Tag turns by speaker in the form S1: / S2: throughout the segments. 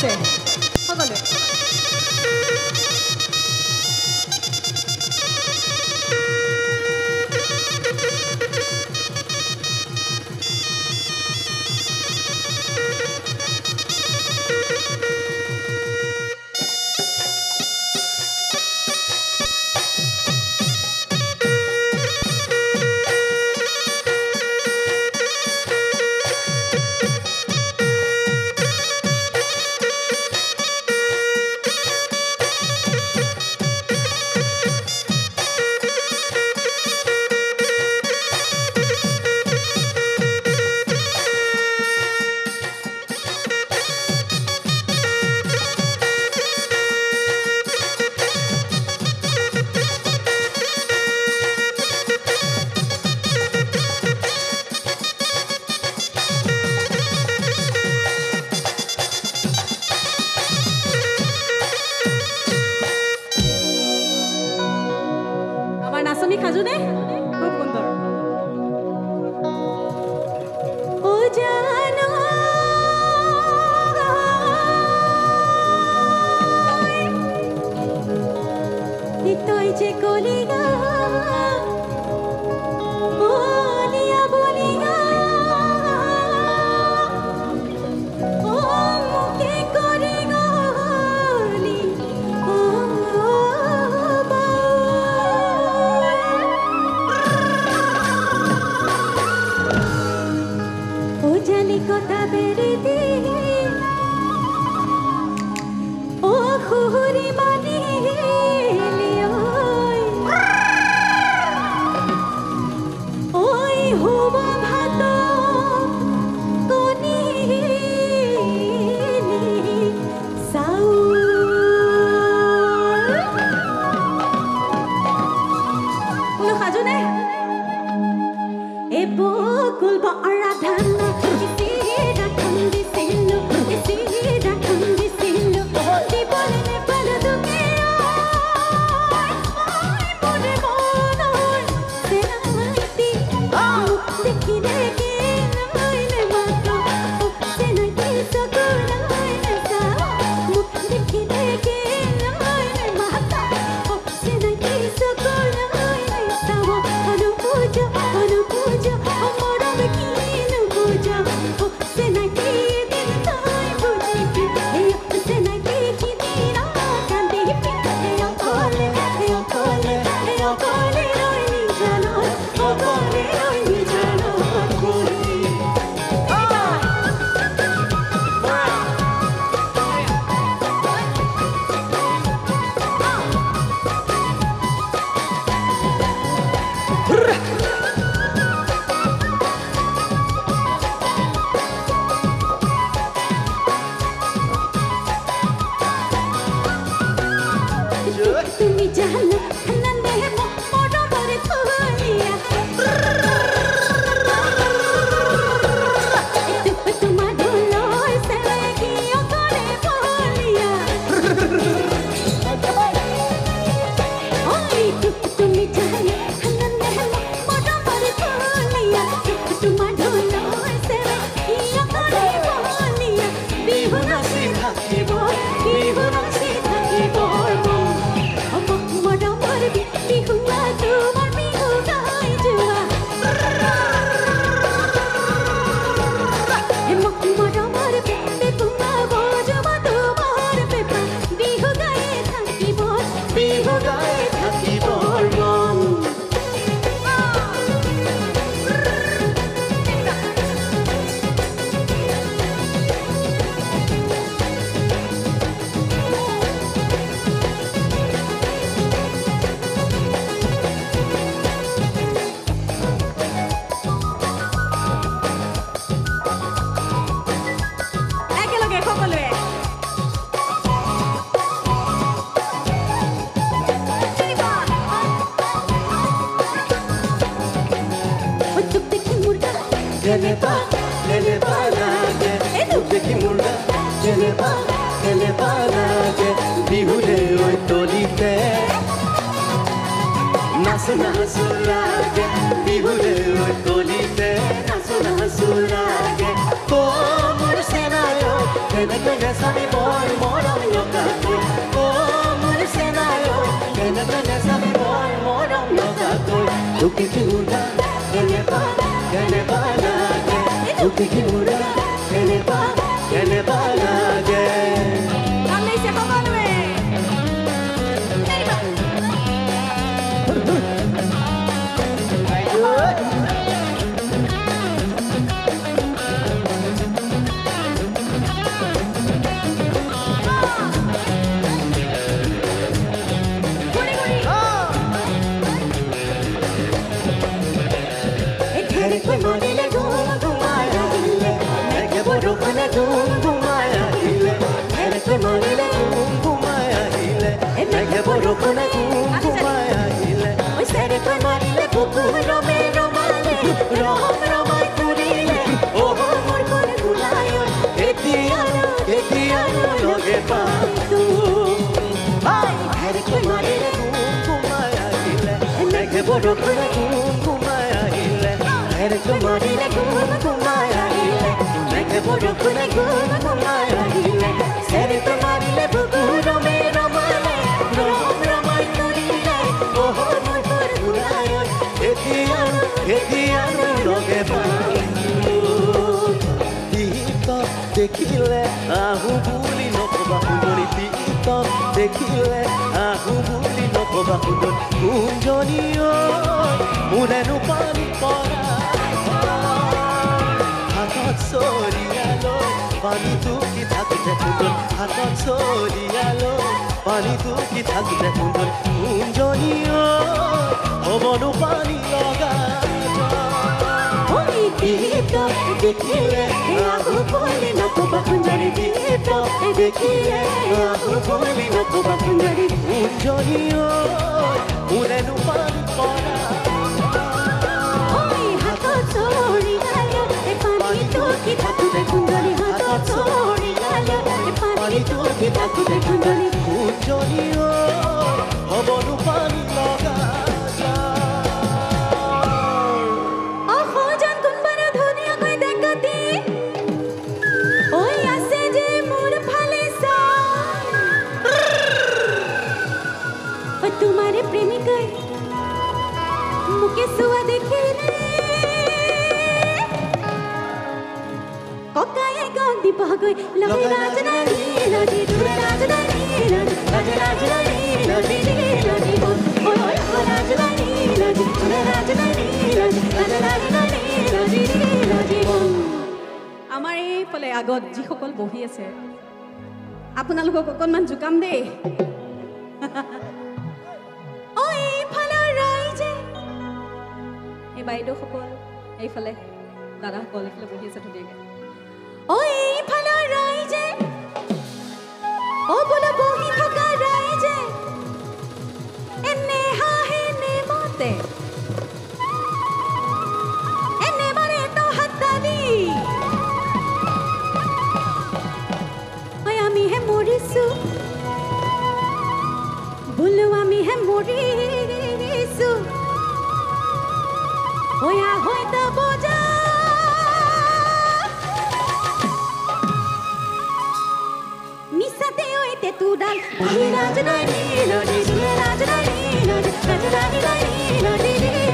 S1: আছে সকলোৱে নাচনি খাজু নে খুব সুন্দৰ ও জানো নিতই যে কলিগা বলিয়া বলিগা ও মুখে করি গলি কথা বেড়ে দে ও খুহুরি মানি ওই হুব ভাত কনি সাউ কোনো সাজু নে এ বকুল বৰাধান তুমি জানো নন্দে মোড় মরে ফুলিয়া তোমার ঢোলো সে গিয়ে করে ফুলিয়া ওই তুমি জানো নন্দে মোড় মরে ফুলিয়া তোমার ঢোলো সে গিয়ে করে ফুলিয়া বিহুনা সে থাকিব বিহুনা সে থাকিব
S2: কেনেকৈ নেচাবি বৰ মৰম লগাকৈ মোৰ চেনায়ো কেনেকৈ নেচাবি বৰ মৰম লগাকৈ তোকে কিউৰা কেনেবা লাগে তোকে কিউৰা কেনেবা লাগে Marile gumaya hile, nege borokune gumaya hile. Erke marile gumaya hile, nege borokune gumaya hile. Oy serke marile rome romale, romai kurile. Oh mor kore gulayo, etiano loge paatu. Ay erke marile gumaya hile, nege borokune gumaya hile. Erke marile gumaya hile, nege borokune gumaya hile. Serke marile rome romale, romai kurile. Oh mor kore gulayo, etiano loge paatu. Tito dekile ahu buli nokoba kunjoni. Tito dekile ahu buli nokoba kunjoni. Kunjoni oi, murenu pani pora. Hatat sorialo, pani tuki thakite kunjon. Hatat sorialo, pani tuki thakite kunjon. Kunjoni oi, obonu pani loga. Oi tito dekile ahu buli nokoba kunjoni. Tito dekile ahu buli nokoba kunjoni. Kunjoni oi, murenu pani pora. Ki thakute kunjoni hatat sorialo pani tuki thakute kunjoni kunjoni hobonu pani loga oho jan kunbara dhuniya koi dekati oi ase je mor phale sa o tumhare premikai muke suwa dekhe Kokaye gandi pagoy love rajdhani ladi dure rajdhani ladi rajdhani ladi ladi bol oy rajdhani ladi dure rajdhani ladi rajdhani ladi ladi bol আমাৰ এই ফলে আগত যি সকল বহি আছে আপোনালোকক অকনমান জুকাম দেই ওই ফলে ৰাইজে এই বাইদেউ সকল এই ফলে দাদা সকল এই ফলে বহি আছে ধুনীয়াকৈ ওই ফালা রাইজে ও বলা বহি থাকা রাইজে এনে হাহে নে মতে এনে বারে তো হাতালি ওই আমি হে মরিসু বলো আমি হে মরিসু ওয়া হয়তো বোঝা Tudal, rajdhani, ladi, rajdhani, ladi, rajdhani, ladi,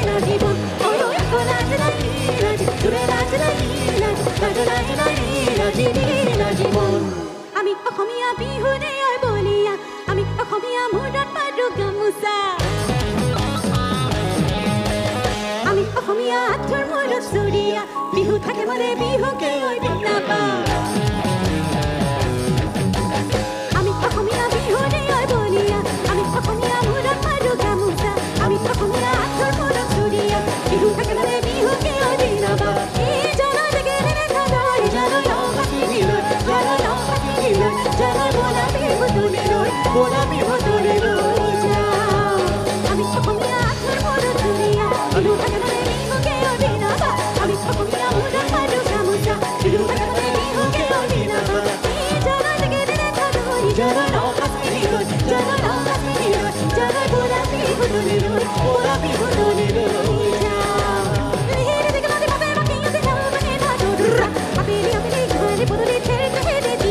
S2: ladi, bol. Oy oy, rajdhani, ladi, rajdhani, ladi, rajdhani, ladi, ladi, bol. Ami অসমীয়া বিহুৰে ঐ বলিয়া, আমি অসমীয়া মুৰত পাৰো গামোচা। আমি অসমীয়া আঠুৰ মূৰত চুৰিয়া, বিহু থাকে মানে বিহুকে ঐ বিনাপা।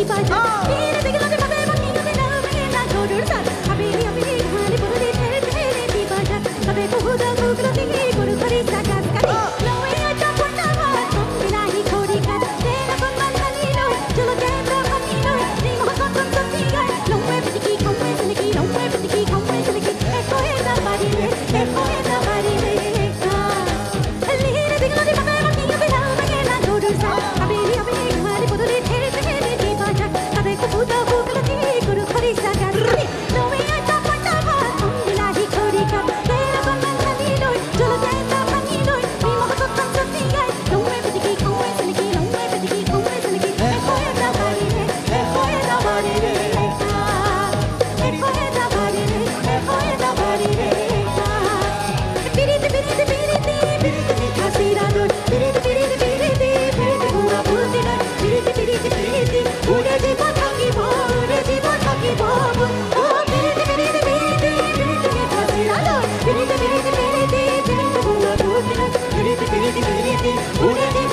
S1: বাজা ফিরে দেখলাম যে ভাবে বাকি নদী নামে না গরুর সাথ হাবিলি হাবিলি ঘাড়ি বদলে ঠেলে ঠেলে দি বাজা তবে বহুদা ভুগলো দিকে গরু ধরে সাকাত কাটি লয়ে আটা পড়না ভাত মিলাহি খড়ি কাট তেরা কোন বাঙালি নয় চলো তেরা ভাঙি নয় রিম হকন সত্যি গায় লম্বে পিটিকি খম্বে সিলকি লম্বে পিটিকি খম্বে সিলকি একো এটা বাড়ি রে একো এটা বাড়ি রে লিহিরে দেখলো যে ভাবে বাকি নদী নামে না গরুর সাথ হাবিলি হাবিলি ঘাড়ি বদলে ঠেলে ঠেলে দি বাজা তবে বহুদা ভুগলো দিকে গরু ধরে সাকাত কাটি লয়ে আটা পড়না ভাত মিলাহি খড়ি কাট তেরা কোন বাঙালি নয় চলো তেরা ভাঙি নয় রিম হকন সত্যি গায় লম্বে পিটিকি খম্বে সিলকি লম্বে পিটিকি খম্বে সিলকি একো এটা বাড়ি রে একো এটা বাড়ি রে একো এটা বাড়ি রে একো এটা বাড়ি রে পিরিতি পিরিতি পিরিতি পিরিতি মিঠা সিরা দুধ পিরিতি পিরিতি পিরিতি পিরিতি গুয়া বুদ্ধি নয় পিরিতি পিরিতি পিরিতি উড়ে দিব থাকিব উড়ে দিব থাকিব ও পিরিতি পিরিতি পিরিতি পিরিতি মিঠা সিরা দুধ পিরিতি পিরিতি পিরিতি পিরিতি গুয়া বুদ্ধি নয় পিরিতি পিরিতি পিরিতি উড়ে দিব